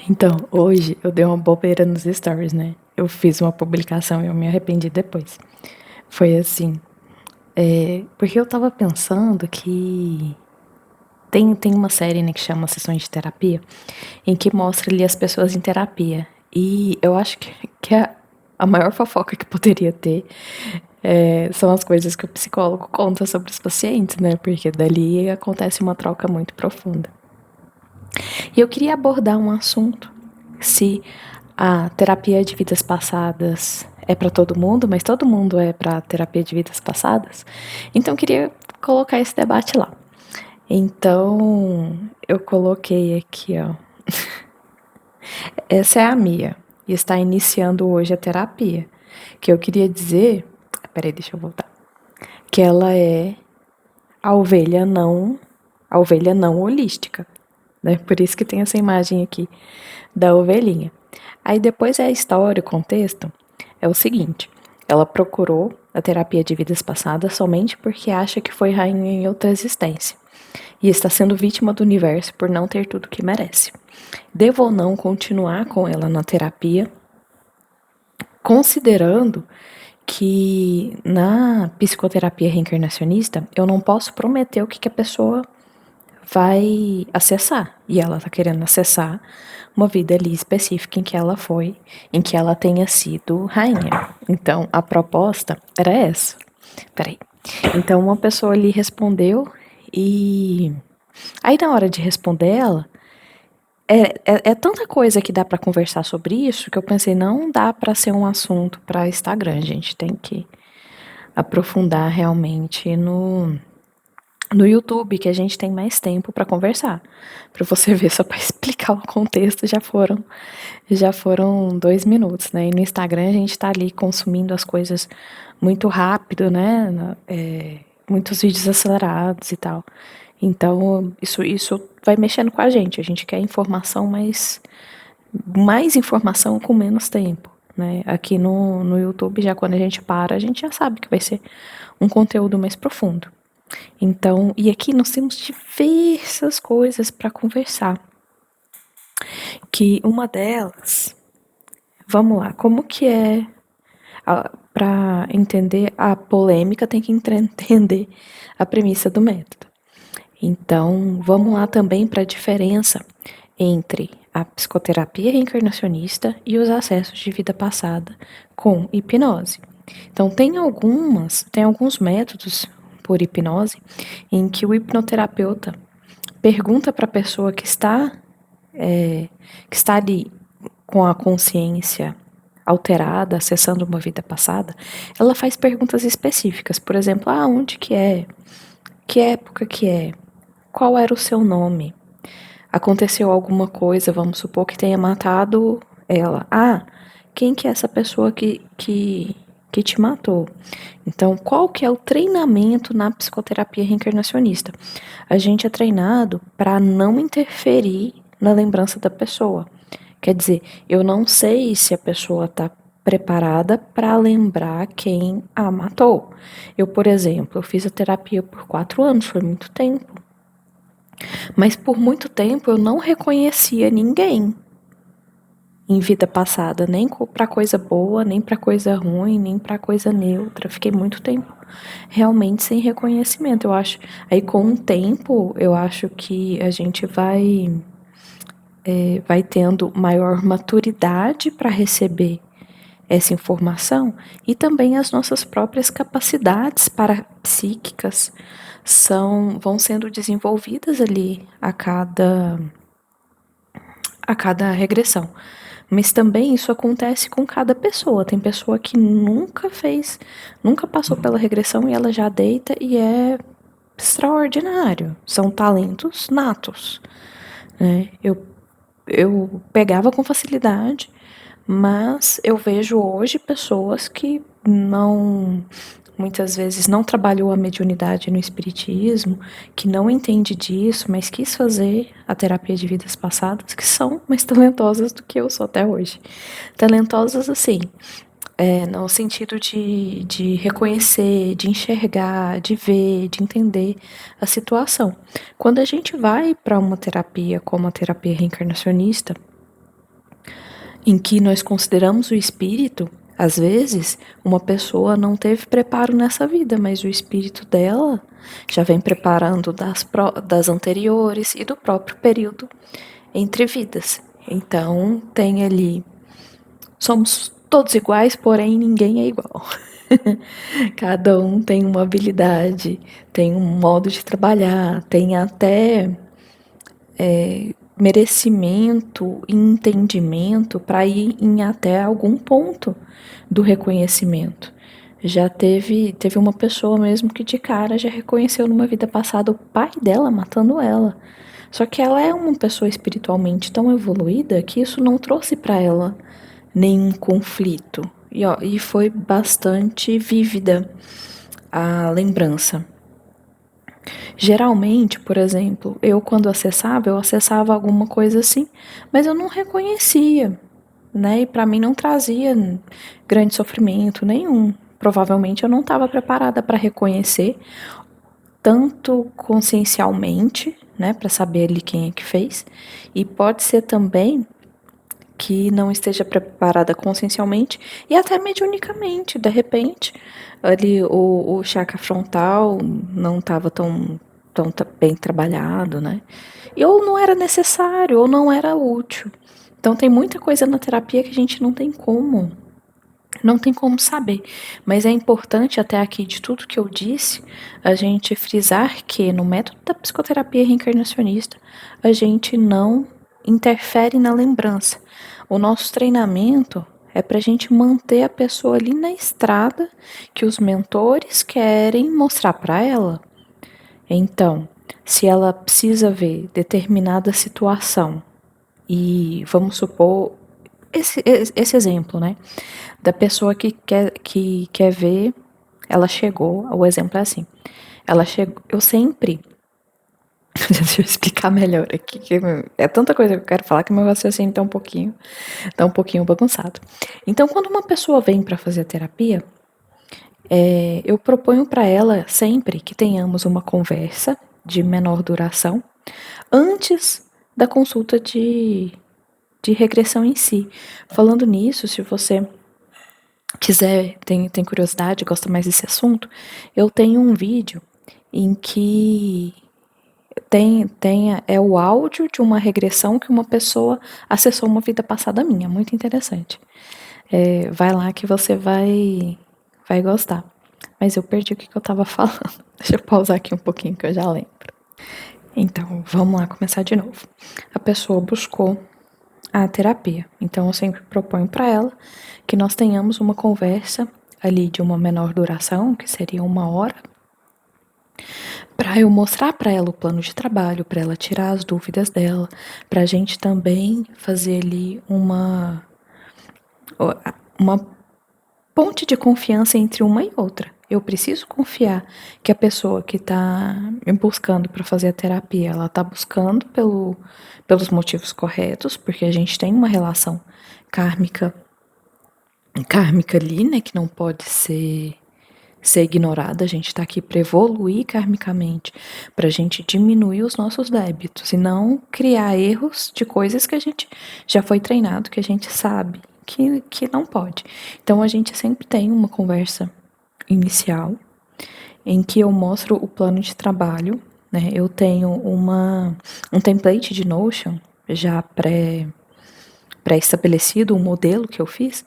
Então, hoje eu dei uma bobeira nos stories, né? Eu fiz uma publicação e eu me arrependi depois. Foi assim, porque eu tava pensando que tem uma série, né, que chama Sessões de Terapia, em que mostra ali as pessoas em terapia. E eu acho que a maior fofoca que poderia ter são as coisas que o psicólogo conta sobre os pacientes, né? Porque dali acontece uma troca muito profunda. E eu queria abordar um assunto, se a terapia de vidas passadas é para todo mundo, mas todo mundo é para terapia de vidas passadas. Então eu queria colocar esse debate lá. Então eu coloquei aqui, ó. Essa é a Mia e está iniciando hoje a terapia. Que eu queria dizer, peraí, deixa eu voltar. Que ela é a ovelha não holística, né? Por isso que tem essa imagem aqui da ovelhinha. Aí depois é a história, o contexto, é o seguinte: ela procurou a terapia de vidas passadas somente porque acha que foi rainha em outra existência e está sendo vítima do universo por não ter tudo que merece. Devo ou não continuar com ela na terapia, considerando que na psicoterapia reencarnacionista eu não posso prometer o que a pessoa vai acessar. E ela tá querendo acessar uma vida ali específica em que ela tenha sido rainha. Então, a proposta era essa. Peraí. Então, uma pessoa ali respondeu e... Aí, na hora de responder ela, é tanta coisa que dá pra conversar sobre isso que eu pensei, não dá pra ser um assunto pra Instagram, a gente tem que aprofundar realmente no YouTube, que a gente tem mais tempo para conversar. Para você ver, só para explicar o contexto, já foram 2 minutos, né? E no Instagram a gente tá ali consumindo as coisas muito rápido, né? Muitos vídeos acelerados e tal. Então, isso vai mexendo com a gente. A gente quer informação, mas mais informação com menos tempo. Né? Aqui no YouTube, já quando a gente para, a gente já sabe que vai ser um conteúdo mais profundo. Então, e aqui nós temos diversas coisas para conversar. Que uma delas, vamos lá, como que é para entender a polêmica tem que entender a premissa do método. Então, vamos lá também para a diferença entre a psicoterapia reencarnacionista e os acessos de vida passada com hipnose. Então, tem alguns métodos por hipnose em que o hipnoterapeuta pergunta para a pessoa que está ali com a consciência alterada, acessando uma vida passada, ela faz perguntas específicas. Por exemplo, onde que é? Que época que é? Qual era o seu nome? Aconteceu alguma coisa, vamos supor que tenha matado ela. Quem que é essa pessoa que te matou? Então, qual que é o treinamento na psicoterapia reencarnacionista? A gente é treinado para não interferir na lembrança da pessoa. Quer dizer, eu não sei se a pessoa está preparada para lembrar quem a matou. Eu, por exemplo, eu fiz a terapia por 4 anos, foi muito tempo. Mas por muito tempo eu não reconhecia ninguém em vida passada, nem para coisa boa, nem para coisa ruim, nem para coisa neutra. Fiquei muito tempo realmente sem reconhecimento. Eu acho, aí com o tempo, eu acho que a gente vai tendo maior maturidade para receber essa informação e também as nossas próprias capacidades parapsíquicas vão sendo desenvolvidas ali a cada regressão. Mas também isso acontece com cada pessoa. Tem pessoa que nunca passou pela regressão e ela já deita e é extraordinário. São talentos natos. Né? Eu pegava com facilidade, mas eu vejo hoje pessoas que muitas vezes não trabalhou a mediunidade no espiritismo, que não entende disso, mas quis fazer a terapia de vidas passadas, que são mais talentosas do que eu sou até hoje. Talentosas assim, no sentido de reconhecer, de enxergar, de ver, de entender a situação. Quando a gente vai para uma terapia como a terapia reencarnacionista, em que nós consideramos o espírito. Às vezes, uma pessoa não teve preparo nessa vida, mas o espírito dela já vem preparando das anteriores e do próprio período entre vidas. Então, tem ali. Somos todos iguais, porém ninguém é igual. Cada um tem uma habilidade, tem um modo de trabalhar, tem até merecimento e entendimento para ir em até algum ponto do reconhecimento. Já teve uma pessoa mesmo que de cara já reconheceu numa vida passada o pai dela matando ela. Só que ela é uma pessoa espiritualmente tão evoluída que isso não trouxe para ela nenhum conflito. E foi bastante vívida a lembrança. Geralmente, por exemplo, eu quando acessava, eu acessava alguma coisa assim, mas eu não reconhecia, né? E para mim não trazia grande sofrimento nenhum. Provavelmente eu não estava preparada para reconhecer, tanto consciencialmente, né, para saber ali quem é que fez, e pode ser também que não esteja preparada consciencialmente e até mediunicamente, de repente, ali o chakra frontal não estava tão bem trabalhado, né? E ou não era necessário, ou não era útil. Então tem muita coisa na terapia que a gente não tem como saber. Mas é importante até aqui de tudo que eu disse, a gente frisar que no método da psicoterapia reencarnacionista, a gente não interfere na lembrança. O nosso treinamento é para a gente manter a pessoa ali na estrada que os mentores querem mostrar para ela. Então, se ela precisa ver determinada situação e vamos supor esse exemplo, né? Da pessoa que quer ver, ela chegou, o exemplo é assim, ela chegou, eu sempre, deixa eu explicar melhor aqui, que é tanta coisa que eu quero falar que meu raciocínio tá um pouquinho bagunçado. Então, quando uma pessoa vem para fazer a terapia, eu proponho para ela sempre que tenhamos uma conversa de menor duração antes da consulta de regressão em si. Falando nisso, se você quiser, tem curiosidade, gosta mais desse assunto, eu tenho um vídeo em que é o áudio de uma regressão que uma pessoa acessou uma vida passada minha, muito interessante. Vai lá que você vai gostar. Mas eu perdi o que eu tava falando. Deixa eu pausar aqui um pouquinho que eu já lembro. Então, vamos lá começar de novo. A pessoa buscou a terapia. Então, eu sempre proponho para ela que nós tenhamos uma conversa ali de uma menor duração, que seria 1 hora, para eu mostrar para ela o plano de trabalho, para ela tirar as dúvidas dela, para a gente também fazer ali uma ponte de confiança entre uma e outra. Eu preciso confiar que a pessoa que está me buscando para fazer a terapia, ela está buscando pelos motivos corretos, porque a gente tem uma relação kármica ali, né, que não pode ser ignorada. A gente está aqui para evoluir karmicamente, para a gente diminuir os nossos débitos e não criar erros de coisas que a gente já foi treinado, que a gente sabe que não pode. Então a gente sempre tem uma conversa inicial em que eu mostro o plano de trabalho, né? Eu tenho um template de Notion já pré-estabelecido, um modelo que eu fiz,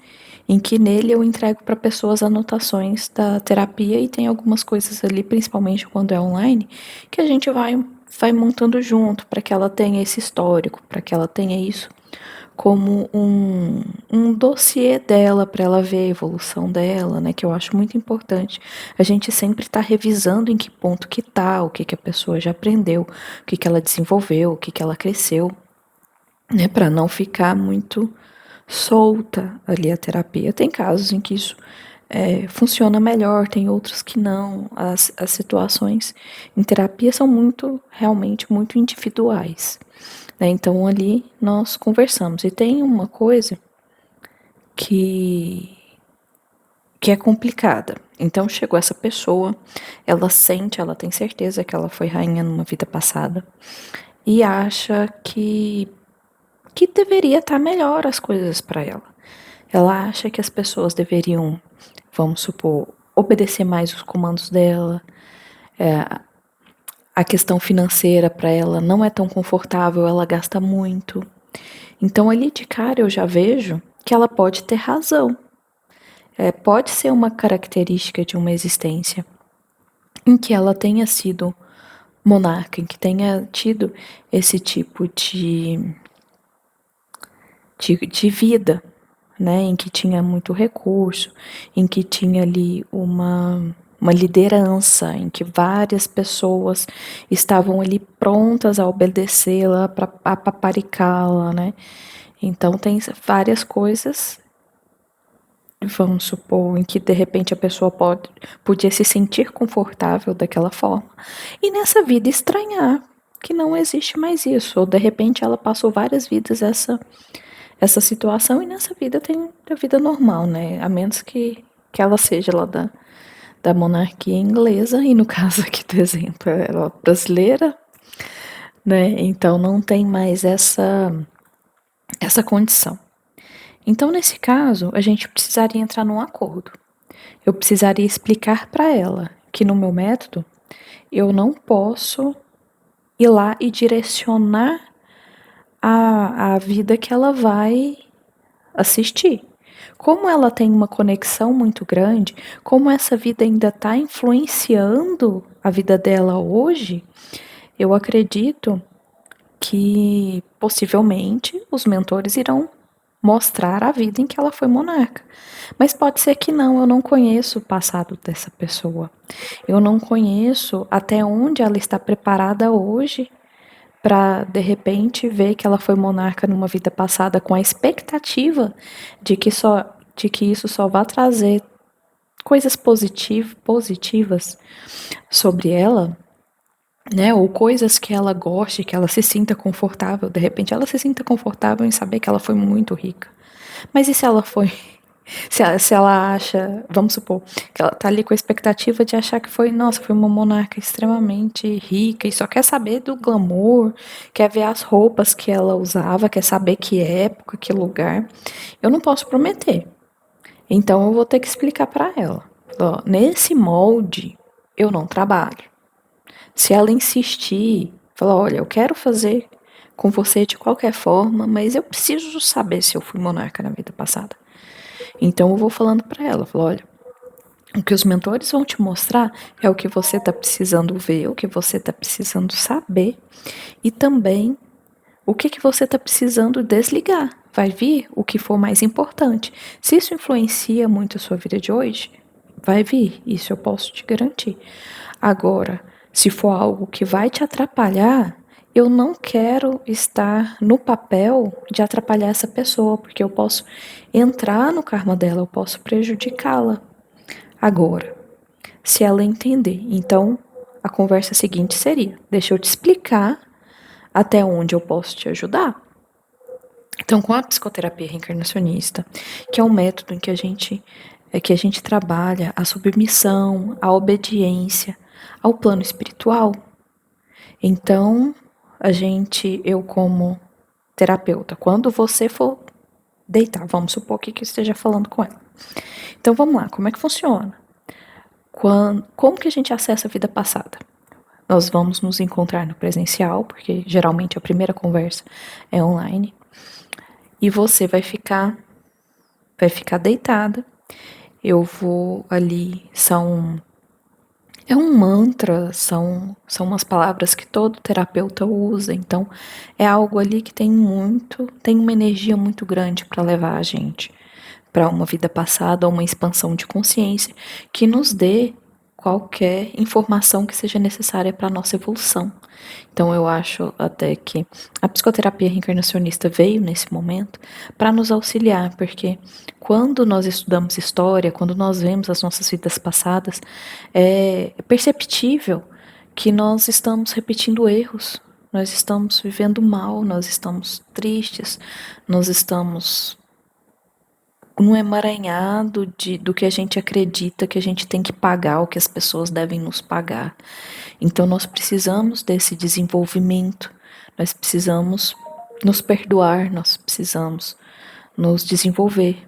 em que nele eu entrego para pessoas anotações da terapia e tem algumas coisas ali, principalmente quando é online, que a gente vai montando junto para que ela tenha esse histórico, para que ela tenha isso como um dossiê dela, para ela ver a evolução dela, né, que eu acho muito importante. A gente sempre está revisando em que ponto que tá, o que a pessoa já aprendeu, o que ela desenvolveu, o que ela cresceu, né, para não ficar muito solta ali a terapia. Tem casos em que isso funciona melhor, tem outros que não. As situações em terapia são realmente muito individuais, né? Então ali nós conversamos. E tem uma coisa que é complicada. Então chegou essa pessoa, ela tem certeza que ela foi rainha numa vida passada e acha que que deveria estar melhor as coisas para ela. Ela acha que as pessoas deveriam, vamos supor, obedecer mais os comandos dela. A questão financeira para ela não é tão confortável, ela gasta muito. Então, ali de cara eu já vejo que ela pode ter razão. Pode ser uma característica de uma existência em que ela tenha sido monarca, em que tenha tido esse tipo de vida, né? Em que tinha muito recurso, em que tinha ali uma liderança, em que várias pessoas estavam ali prontas a obedecê-la, a paparicá-la, né? Então tem várias coisas, vamos supor, em que de repente a pessoa podia se sentir confortável daquela forma e nessa vida estranhar que não existe mais isso, ou de repente ela passou várias vidas essa situação e nessa vida tem a vida normal, né? A menos que ela seja lá da monarquia inglesa, e no caso aqui do exemplo, ela é brasileira, né? Então não tem mais essa condição. Então, nesse caso, a gente precisaria entrar num acordo. Eu precisaria explicar para ela que no meu método eu não posso ir lá e direcionar a vida que ela vai assistir. Como ela tem uma conexão muito grande, como essa vida ainda está influenciando a vida dela hoje, eu acredito que possivelmente os mentores irão mostrar a vida em que ela foi monarca. Mas pode ser que não, eu não conheço o passado dessa pessoa. Eu não conheço até onde ela está preparada hoje para de repente ver que ela foi monarca numa vida passada com a expectativa de que isso só vai trazer coisas positivas sobre ela, né? Ou coisas que ela goste, que ela se sinta confortável. De repente ela se sinta confortável em saber que ela foi muito rica. Mas e se ela foi se ela acha, vamos supor, que ela tá ali com a expectativa de achar que foi, nossa, foi uma monarca extremamente rica e só quer saber do glamour, quer ver as roupas que ela usava, quer saber que época, que lugar. Eu não posso prometer. Então eu vou ter que explicar para ela. Ó, nesse molde eu não trabalho. Se ela insistir, falar, olha, eu quero fazer com você de qualquer forma, mas eu preciso saber se eu fui monarca na vida passada. Então eu vou falando para ela, falo, olha, o que os mentores vão te mostrar é o que você está precisando ver, o que você está precisando saber e também o que você está precisando desligar. Vai vir o que for mais importante. Se isso influencia muito a sua vida de hoje, vai vir, isso eu posso te garantir. Agora, se for algo que vai te atrapalhar, eu não quero estar no papel de atrapalhar essa pessoa, porque eu posso entrar no karma dela, eu posso prejudicá-la. Agora, se ela entender, então a conversa seguinte seria: deixa eu te explicar até onde eu posso te ajudar. Então, com a psicoterapia reencarnacionista, que é um método em que a gente trabalha a submissão, a obediência ao plano espiritual. Então, eu como terapeuta, quando você for deitar, vamos supor que eu esteja falando com ela. Então, vamos lá, como é que funciona? Como que a gente acessa a vida passada? Nós vamos nos encontrar no presencial, porque geralmente a primeira conversa é online. E você vai ficar deitada. Eu vou ali, é um mantra, são umas palavras que todo terapeuta usa, então é algo ali que tem uma energia muito grande para levar a gente para uma vida passada, uma expansão de consciência que nos dê qualquer informação que seja necessária para a nossa evolução. Então eu acho até que a psicoterapia reencarnacionista veio nesse momento para nos auxiliar, porque quando nós estudamos história, quando nós vemos as nossas vidas passadas, é perceptível que nós estamos repetindo erros, nós estamos vivendo mal, nós estamos tristes, nós estamos num emaranhado do que a gente acredita que a gente tem que pagar, o que as pessoas devem nos pagar. Então nós precisamos desse desenvolvimento, nós precisamos nos perdoar, nós precisamos nos desenvolver.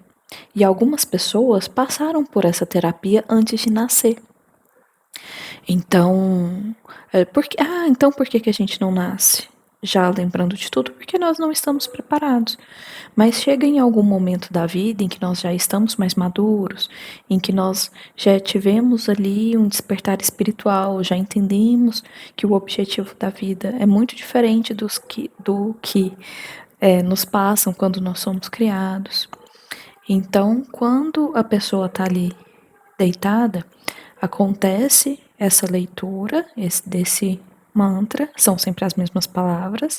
E algumas pessoas passaram por essa terapia antes de nascer. Então, então por que a gente não nasce? Já lembrando de tudo, porque nós não estamos preparados. Mas chega em algum momento da vida em que nós já estamos mais maduros, em que nós já tivemos ali um despertar espiritual, já entendemos que o objetivo da vida é muito diferente do que nos passam quando nós somos criados. Então, quando a pessoa está ali deitada, acontece essa leitura desse mantra, são sempre as mesmas palavras,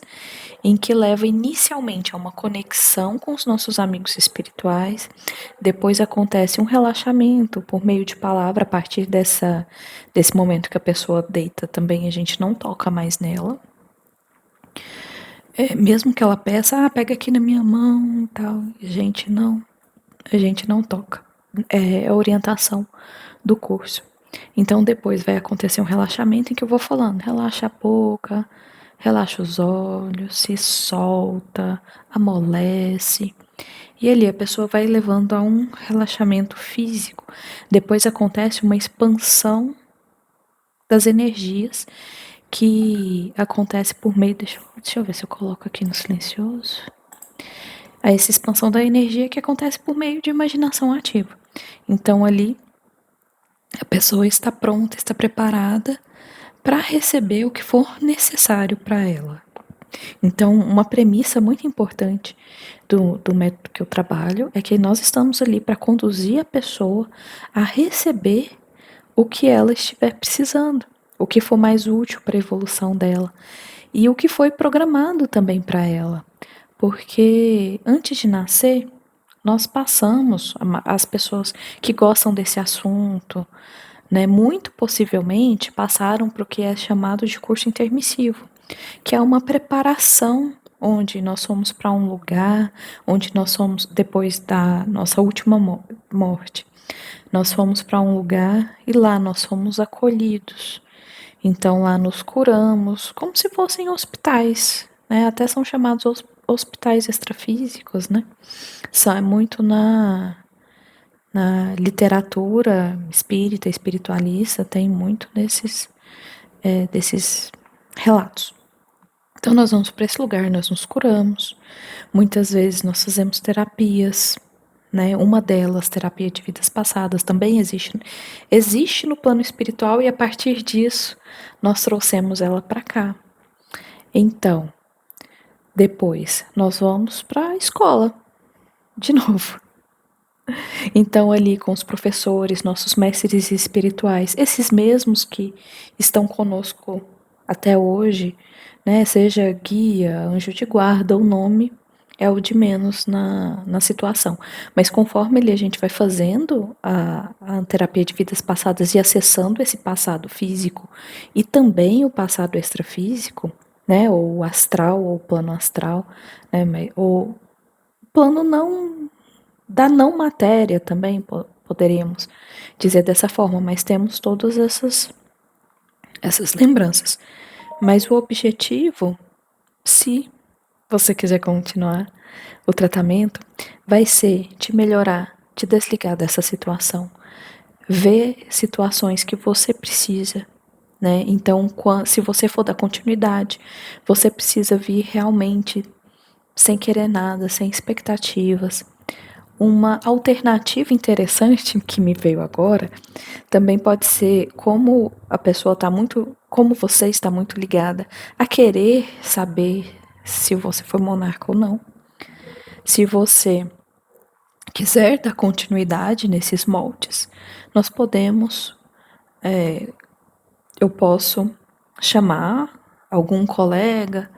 em que leva inicialmente a uma conexão com os nossos amigos espirituais, depois acontece um relaxamento por meio de palavra, a partir desse momento que a pessoa deita também, a gente não toca mais nela. Mesmo que ela peça, pega aqui na minha mão e tal, a gente não toca. É a orientação do curso. Então depois vai acontecer um relaxamento em que eu vou falando, relaxa a boca, relaxa os olhos, se solta, amolece. E ali a pessoa vai levando a um relaxamento físico. Depois acontece uma expansão das energias que acontece por meio. Deixa eu ver se eu coloco aqui no silencioso. Essa expansão da energia que acontece por meio de imaginação ativa. Então ali a pessoa está pronta, está preparada para receber o que for necessário para ela. Então, uma premissa muito importante do método que eu trabalho é que nós estamos ali para conduzir a pessoa a receber o que ela estiver precisando, o que for mais útil para a evolução dela e o que foi programado também para ela. Porque antes de nascer, nós passamos, as pessoas que gostam desse assunto, né, muito possivelmente passaram para o que é chamado de curso intermissivo, que é uma preparação onde nós fomos para um lugar, onde nós fomos depois da nossa última morte. Nós fomos para um lugar e lá nós fomos acolhidos. Então lá nos curamos, como se fossem hospitais, né? Até são chamados hospitais extrafísicos, né? É muito na literatura espírita, espiritualista, tem muito desses relatos. Então nós vamos para esse lugar, nós nos curamos. Muitas vezes nós fazemos terapias, né? Uma delas, terapia de vidas passadas, também existe no plano espiritual e a partir disso nós trouxemos ela para cá. Então, depois nós vamos para a escola, de novo. Então, ali com os professores, nossos mestres espirituais, esses mesmos que estão conosco até hoje, né? Seja guia, anjo de guarda, o nome é o de menos na situação. Mas conforme a gente vai fazendo a terapia de vidas passadas e acessando esse passado físico e também o passado extrafísico, né? Ou astral, ou plano astral, né? Ou plano da não matéria também, poderíamos dizer dessa forma, mas temos todas essas lembranças. Mas o objetivo, se você quiser continuar o tratamento, vai ser te melhorar, te desligar dessa situação, ver situações que você precisa, né? Então, se você for dar continuidade, você precisa vir realmente sem querer nada, sem expectativas. Uma alternativa interessante que me veio agora também pode ser como a pessoa está muito, como você está muito ligada a querer saber se você foi monarca ou não. Se você quiser dar continuidade nesses moldes, nós podemos, eu posso chamar algum colega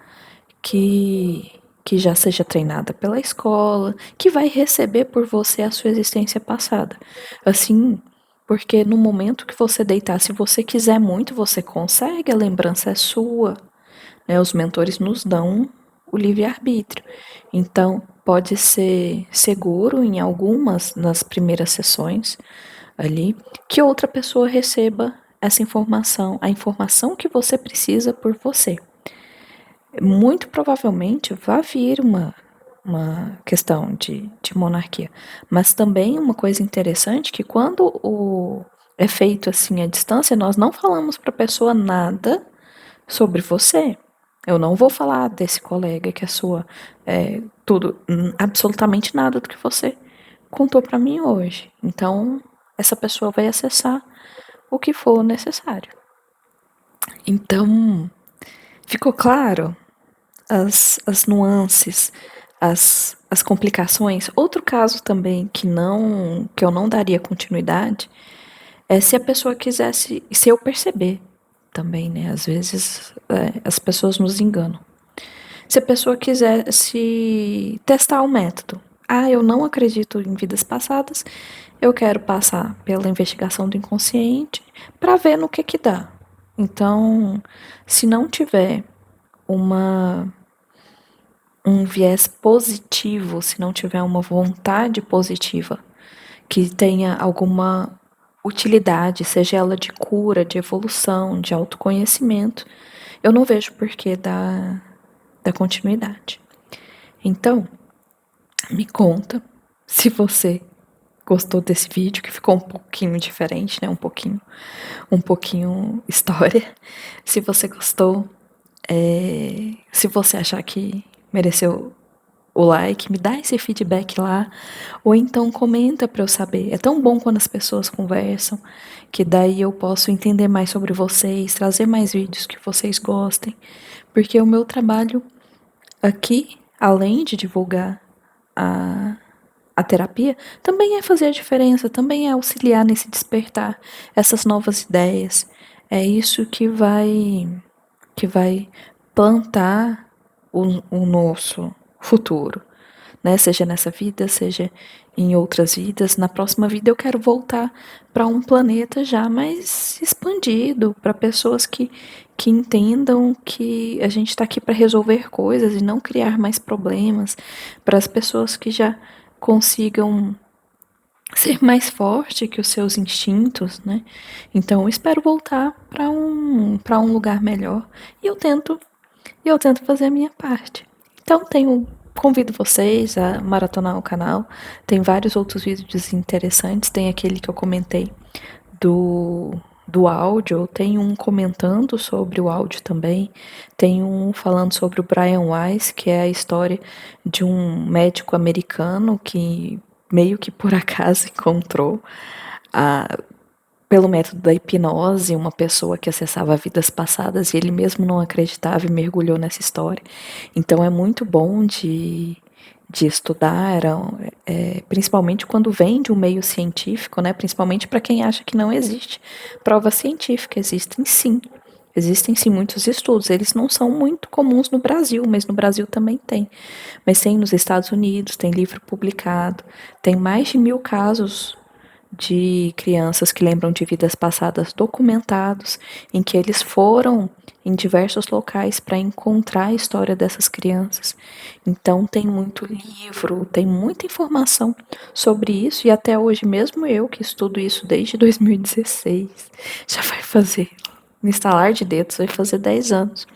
que já seja treinada pela escola, que vai receber por você a sua existência passada. Assim, porque no momento que você deitar, se você quiser muito, você consegue, a lembrança é sua, né? Os mentores nos dão o livre-arbítrio. Então, pode ser seguro em algumas, nas primeiras sessões ali, que outra pessoa receba essa informação, a informação que você precisa por você. muito provavelmente vai vir uma questão de monarquia. Mas também uma coisa interessante que quando é feito assim à distância, nós não falamos para a pessoa nada sobre você. Eu não vou falar desse colega que é sua, tudo, absolutamente nada do que você contou para mim hoje. Então, essa pessoa vai acessar o que for necessário. Então, ficou claro as nuances, as complicações. Outro caso também que eu não daria continuidade é se a pessoa quisesse, se eu perceber também, né? Às vezes as pessoas nos enganam. Se a pessoa quisesse testar o método, eu não acredito em vidas passadas, eu quero passar pela investigação do inconsciente para ver no que dá. Então, se não tiver um viés positivo, se não tiver uma vontade positiva, que tenha alguma utilidade, seja ela de cura, de evolução, de autoconhecimento, eu não vejo porquê da continuidade. Então, me conta se você gostou desse vídeo, que ficou um pouquinho diferente, né? Um pouquinho história. Se você gostou, se você achar que mereceu o like, me dá esse feedback lá, ou então comenta para eu saber. É tão bom quando as pessoas conversam, que daí eu posso entender mais sobre vocês, trazer mais vídeos que vocês gostem, porque o meu trabalho aqui, além de divulgar a terapia, também é fazer a diferença, também é auxiliar nesse despertar essas novas ideias. É isso que vai plantar o nosso futuro, né? Seja nessa vida, seja em outras vidas. Na próxima vida eu quero voltar para um planeta já mais expandido, para pessoas que entendam que a gente está aqui para resolver coisas e não criar mais problemas, para as pessoas que já consigam ser mais forte que os seus instintos, né? Então eu espero voltar para um lugar melhor e eu tento fazer a minha parte. Então convido vocês a maratonar o canal. Tem vários outros vídeos interessantes. Tem aquele que eu comentei do áudio, tem um comentando sobre o áudio também, tem um falando sobre o Brian Weiss, que é a história de um médico americano que meio que por acaso encontrou pelo método da hipnose uma pessoa que acessava vidas passadas e ele mesmo não acreditava e mergulhou nessa história. Então é muito bom de estudar, principalmente quando vem de um meio científico, né? Principalmente para quem acha que não existe prova científica. Existem sim. Existem sim muitos estudos. Eles não são muito comuns no Brasil, mas no Brasil também tem. Mas tem nos Estados Unidos, tem livro publicado, tem mais de 1000 casos de crianças que lembram de vidas passadas documentados, em que eles foram em diversos locais para encontrar a história dessas crianças. Então tem muito livro, tem muita informação sobre isso e até hoje mesmo eu que estudo isso desde 2016, já vai fazer no estalar de dedos, vai fazer 10 anos.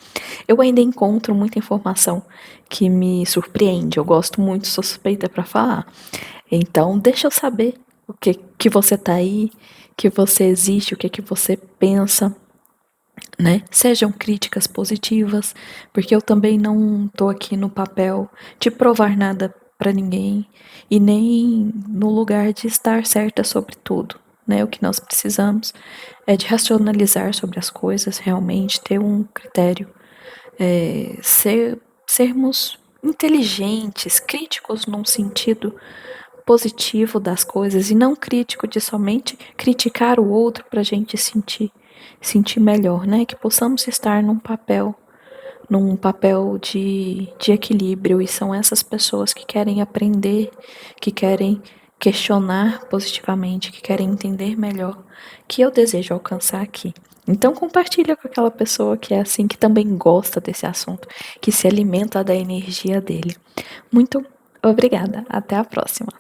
Eu ainda encontro muita informação que me surpreende. Eu gosto muito, sou suspeita para falar. Então, deixa eu saber o que você tá aí, que você existe, o que você pensa, né? Sejam críticas positivas, porque eu também não tô aqui no papel de provar nada para ninguém e nem no lugar de estar certa sobre tudo, né? O que nós precisamos é de racionalizar sobre as coisas, realmente ter um critério, sermos inteligentes, críticos num sentido positivo das coisas e não crítico de somente criticar o outro para a gente sentir melhor, né? Que possamos estar num papel de equilíbrio e são essas pessoas que querem aprender, que querem questionar positivamente, que querem entender melhor, que eu desejo alcançar aqui. Então compartilha com aquela pessoa que é assim, que também gosta desse assunto, que se alimenta da energia dele. Muito obrigada, até a próxima.